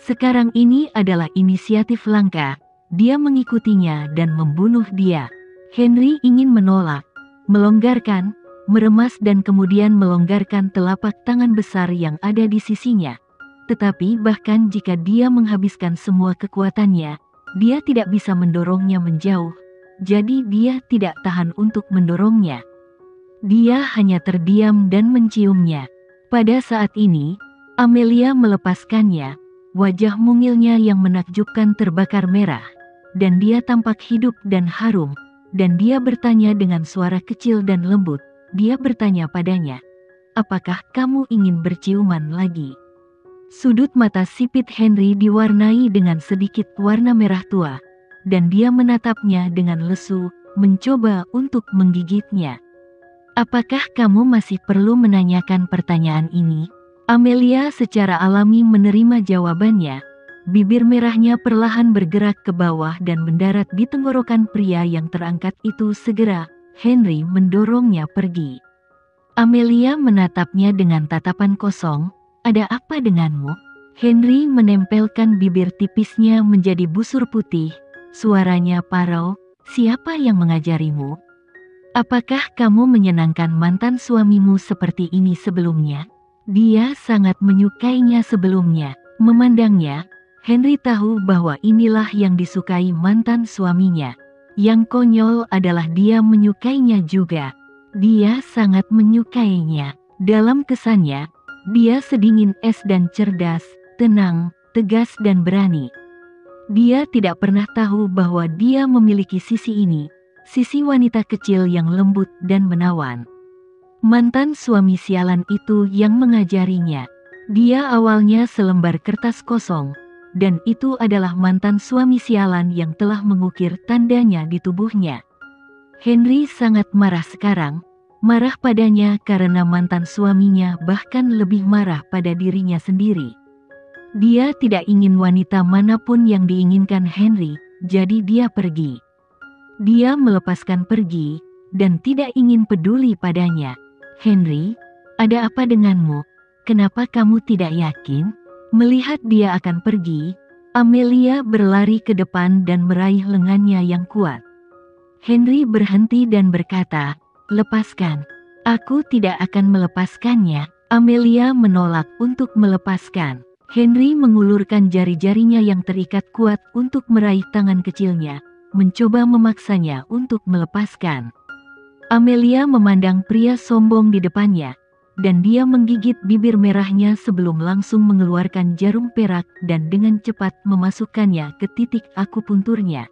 Sekarang ini adalah inisiatif langka, dia mengikutinya dan membunuh dia. Henry ingin menolak, melonggarkan, meremas dan kemudian melonggarkan telapak tangan besar yang ada di sisinya. Tetapi bahkan jika dia menghabiskan semua kekuatannya, dia tidak bisa mendorongnya menjauh. Jadi dia tidak tahan untuk mendorongnya. Dia hanya terdiam dan menciumnya. Pada saat ini, Amelia melepaskannya. Wajah mungilnya yang menakjubkan terbakar merah, dan dia tampak hidup dan harum, dan dia bertanya dengan suara kecil dan lembut. Dia bertanya padanya, "Apakah kamu ingin berciuman lagi?" Sudut mata sipit Henry diwarnai dengan sedikit warna merah tua, dan dia menatapnya dengan lesu, mencoba untuk menggigitnya. "Apakah kamu masih perlu menanyakan pertanyaan ini?" Amelia secara alami menerima jawabannya. Bibir merahnya perlahan bergerak ke bawah dan mendarat di tenggorokan pria yang terangkat itu. Segera, Henry mendorongnya pergi. Amelia menatapnya dengan tatapan kosong. "Ada apa denganmu?" Henry menempelkan bibir tipisnya menjadi busur putih. Suaranya parau, "Siapa yang mengajarimu? Apakah kamu menyenangkan mantan suamimu seperti ini sebelumnya?" Dia sangat menyukainya sebelumnya. Memandangnya, Henry tahu bahwa inilah yang disukai mantan suaminya. Yang konyol adalah dia menyukainya juga. Dia sangat menyukainya. Dalam kesannya, dia sedingin es dan cerdas, tenang, tegas dan berani. Dia tidak pernah tahu bahwa dia memiliki sisi ini, sisi wanita kecil yang lembut dan menawan. Mantan suami sialan itu yang mengajarinya. Dia awalnya selembar kertas kosong, dan itu adalah mantan suami sialan yang telah mengukir tandanya di tubuhnya. Henry sangat marah sekarang, marah padanya karena mantan suaminya bahkan lebih marah pada dirinya sendiri. Dia tidak ingin wanita manapun yang diinginkan Henry, jadi dia pergi. Dia melepaskan pergi, dan tidak ingin peduli padanya. "Henry, ada apa denganmu? Kenapa kamu tidak yakin?" Melihat dia akan pergi, Amelia berlari ke depan dan meraih lengannya yang kuat. Henry berhenti dan berkata, "Lepaskan." "Aku tidak akan melepaskannya." Amelia menolak untuk melepaskan. Henry mengulurkan jari-jarinya yang terikat kuat untuk meraih tangan kecilnya, mencoba memaksanya untuk melepaskan. Amelia memandang pria sombong di depannya, dan dia menggigit bibir merahnya sebelum langsung mengeluarkan jarum perak dan dengan cepat memasukkannya ke titik akupunturnya.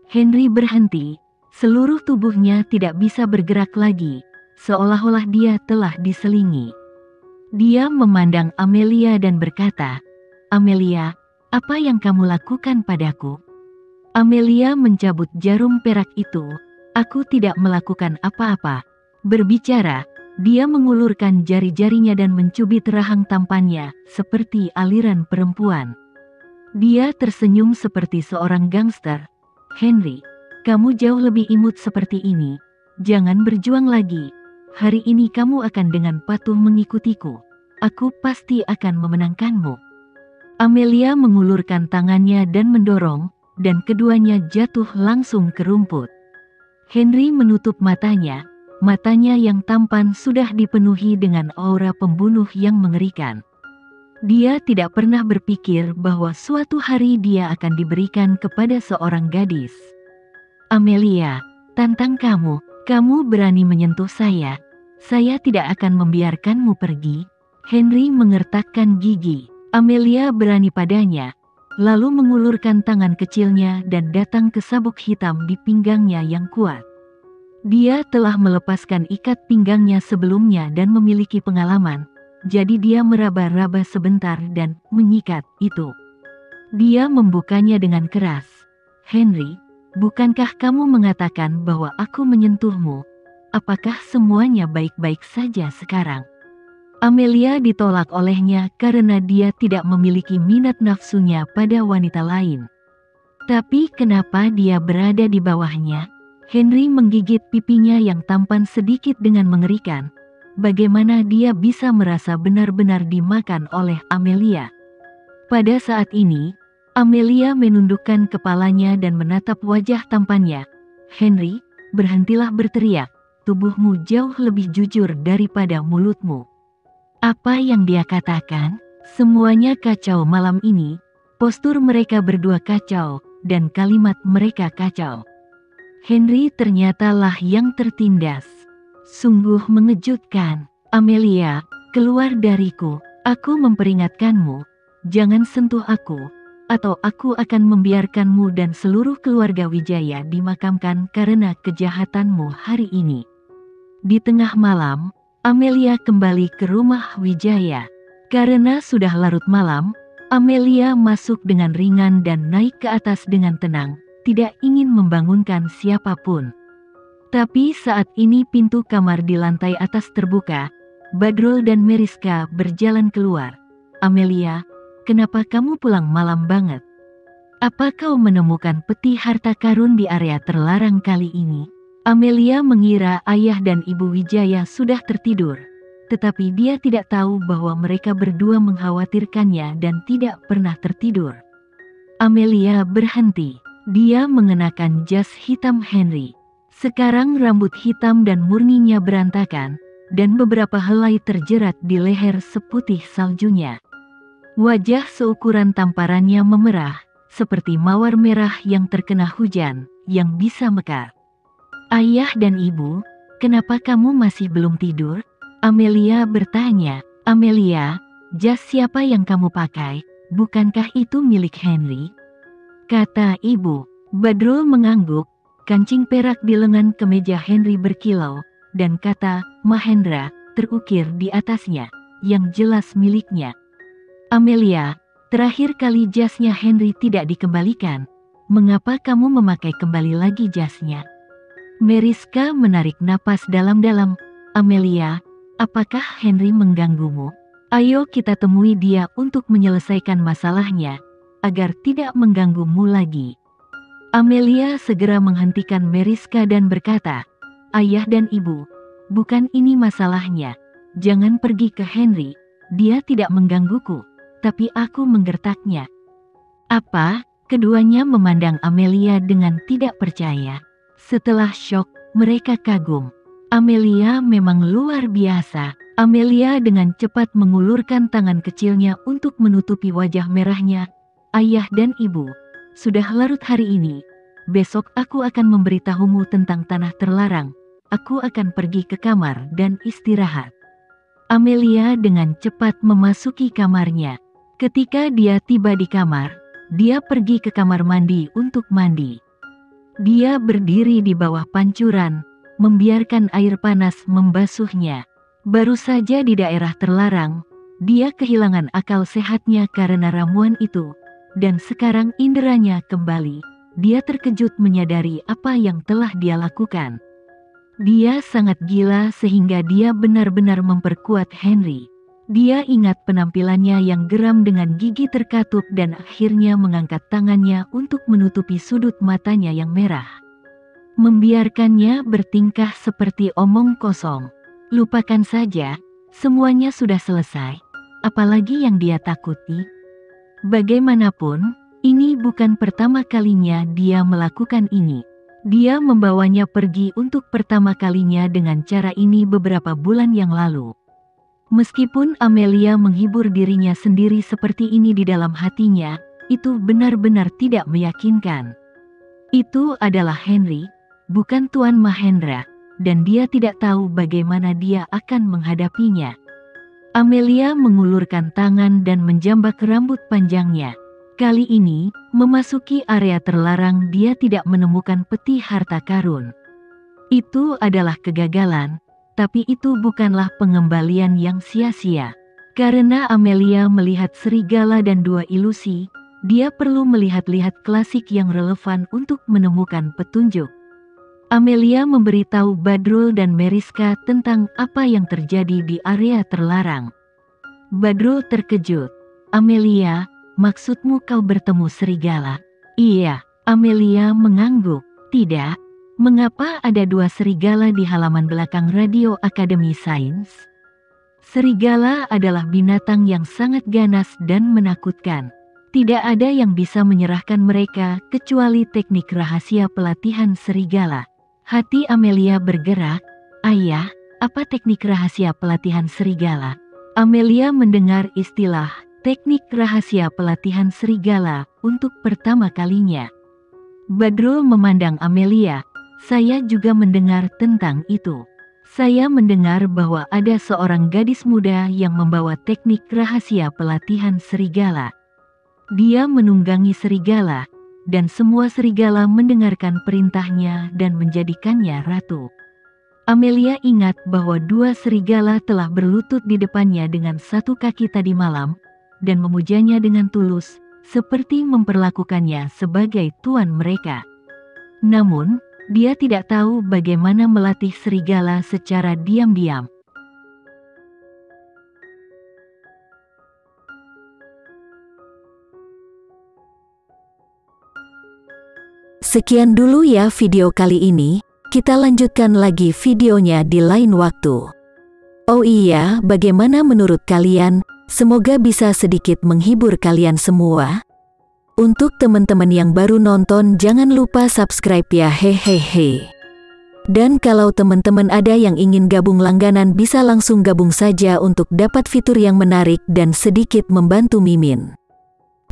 Henry berhenti, seluruh tubuhnya tidak bisa bergerak lagi, seolah-olah dia telah diselingi. Dia memandang Amelia dan berkata, "Amelia, apa yang kamu lakukan padaku?" Amelia mencabut jarum perak itu. "Aku tidak melakukan apa-apa." Berbicara, dia mengulurkan jari-jarinya dan mencubit rahang tampannya, seperti aliran perempuan. Dia tersenyum seperti seorang gangster. "Henry, kamu jauh lebih imut seperti ini. Jangan berjuang lagi. Hari ini kamu akan dengan patuh mengikutiku. Aku pasti akan memenangkanmu." Amelia mengulurkan tangannya dan mendorong, dan keduanya jatuh langsung ke rumput. Henry menutup matanya, matanya yang tampan sudah dipenuhi dengan aura pembunuh yang mengerikan. Dia tidak pernah berpikir bahwa suatu hari dia akan diberikan kepada seorang gadis. "Amelia, tantang kamu, kamu berani menyentuh saya. Saya tidak akan membiarkanmu pergi." Henry mengertakkan gigi. Amelia berani padanya, lalu mengulurkan tangan kecilnya dan datang ke sabuk hitam di pinggangnya yang kuat. Dia telah melepaskan ikat pinggangnya sebelumnya dan memiliki pengalaman, jadi dia meraba-raba sebentar dan menyikat itu. Dia membukanya dengan keras. "Henry, bukankah kamu mengatakan bahwa aku menyentuhmu? Apakah semuanya baik-baik saja sekarang?" Amelia ditolak olehnya karena dia tidak memiliki minat nafsunya pada wanita lain. Tapi kenapa dia berada di bawahnya? Henry menggigit pipinya yang tampan sedikit dengan mengerikan. Bagaimana dia bisa merasa benar-benar dimakan oleh Amelia? Pada saat ini, Amelia menundukkan kepalanya dan menatap wajah tampannya. Henry, berhentilah berteriak. Tubuhmu jauh lebih jujur daripada mulutmu. Apa yang dia katakan? Semuanya kacau malam ini. Postur mereka berdua kacau, dan kalimat mereka kacau. Henry ternyata lah yang tertindas. Sungguh mengejutkan. Amelia, keluar dariku. Aku memperingatkanmu. Jangan sentuh aku, atau aku akan membiarkanmu dan seluruh keluarga Wijaya dimakamkan karena kejahatanmu hari ini. Di tengah malam, Amelia kembali ke rumah Wijaya. Karena sudah larut malam, Amelia masuk dengan ringan dan naik ke atas dengan tenang, tidak ingin membangunkan siapapun. Tapi saat ini pintu kamar di lantai atas terbuka. Badrul dan Meriska berjalan keluar. Amelia, kenapa kamu pulang malam banget? Apa kau menemukan peti harta karun di area terlarang kali ini? Amelia mengira ayah dan ibu Wijaya sudah tertidur. Tetapi dia tidak tahu bahwa mereka berdua mengkhawatirkannya dan tidak pernah tertidur. Amelia berhenti. Dia mengenakan jas hitam Henry. Sekarang rambut hitam dan murninya berantakan, dan beberapa helai terjerat di leher seputih saljunya. Wajah seukuran tamparannya memerah, seperti mawar merah yang terkena hujan, yang bisa mekar. Ayah dan ibu, kenapa kamu masih belum tidur? Amelia bertanya. Amelia, jas siapa yang kamu pakai? Bukankah itu milik Henry? Kata ibu. Badrul mengangguk, kancing perak di lengan kemeja Henry berkilau, dan kata Mahendra terukir di atasnya, yang jelas miliknya. Amelia, terakhir kali jasnya Henry tidak dikembalikan. Mengapa kamu memakai kembali lagi jasnya? Meriska menarik napas dalam-dalam. Amelia, apakah Henry mengganggumu? Ayo kita temui dia untuk menyelesaikan masalahnya, agar tidak mengganggumu lagi. Amelia segera menghentikan Meriska dan berkata, Ayah dan ibu, bukan ini masalahnya. Jangan pergi ke Henry, dia tidak menggangguku, tapi aku menggertaknya. Apa? Keduanya memandang Amelia dengan tidak percaya. Setelah syok, mereka kagum. Amelia memang luar biasa. Amelia dengan cepat mengulurkan tangan kecilnya untuk menutupi wajah merahnya. Ayah dan ibu, sudah larut hari ini. Besok aku akan memberitahumu tentang tanah terlarang. Aku akan pergi ke kamar dan istirahat. Amelia dengan cepat memasuki kamarnya. Ketika dia tiba di kamar, dia pergi ke kamar mandi untuk mandi. Dia berdiri di bawah pancuran, membiarkan air panas membasuhnya. Baru saja di daerah terlarang, dia kehilangan akal sehatnya karena ramuan itu, dan sekarang inderanya kembali. Dia terkejut menyadari apa yang telah dia lakukan. Dia sangat gila sehingga dia benar-benar memperkuat Henry. Dia ingat penampilannya yang geram dengan gigi terkatup dan akhirnya mengangkat tangannya untuk menutupi sudut matanya yang merah. Membiarkannya bertingkah seperti omong kosong. Lupakan saja, semuanya sudah selesai. Apalagi yang dia takuti? Bagaimanapun, ini bukan pertama kalinya dia melakukan ini. Dia membawanya pergi untuk pertama kalinya dengan cara ini beberapa bulan yang lalu. Meskipun Amelia menghibur dirinya sendiri seperti ini di dalam hatinya, itu benar-benar tidak meyakinkan. Itu adalah Henry, bukan Tuan Mahendra, dan dia tidak tahu bagaimana dia akan menghadapinya. Amelia mengulurkan tangan dan menjambak rambut panjangnya. Kali ini, memasuki area terlarang dia tidak menemukan peti harta karun. Itu adalah kegagalan. Tapi itu bukanlah pengembalian yang sia-sia. Karena Amelia melihat serigala dan dua ilusi, dia perlu melihat-lihat klasik yang relevan untuk menemukan petunjuk. Amelia memberitahu Badrul dan Meriska tentang apa yang terjadi di area terlarang. Badrul terkejut. Amelia, maksudmu kau bertemu serigala? Iya, Amelia mengangguk. Tidak. Mengapa ada dua serigala di halaman belakang Radio Akademi Sains? Serigala adalah binatang yang sangat ganas dan menakutkan. Tidak ada yang bisa menyerahkan mereka kecuali teknik rahasia pelatihan serigala. Hati Amelia bergerak. Ayah, apa teknik rahasia pelatihan serigala? Amelia mendengar istilah teknik rahasia pelatihan serigala untuk pertama kalinya. Badrul memandang Amelia. Saya juga mendengar tentang itu. Saya mendengar bahwa ada seorang gadis muda yang membawa teknik rahasia pelatihan serigala. Dia menunggangi serigala, dan semua serigala mendengarkan perintahnya dan menjadikannya ratu. Amelia ingat bahwa 2 serigala telah berlutut di depannya dengan 1 kaki tadi malam, dan memujanya dengan tulus, seperti memperlakukannya sebagai tuan mereka. Namun, dia tidak tahu bagaimana melatih serigala secara diam-diam. Sekian dulu ya video kali ini, kita lanjutkan lagi videonya di lain waktu. Oh iya, bagaimana menurut kalian? Semoga bisa sedikit menghibur kalian semua. Untuk teman-teman yang baru nonton, jangan lupa subscribe ya, hehehe. Dan kalau teman-teman ada yang ingin gabung langganan, bisa langsung gabung saja untuk dapat fitur yang menarik dan sedikit membantu Mimin.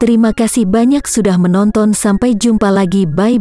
Terima kasih banyak sudah menonton, sampai jumpa lagi, bye.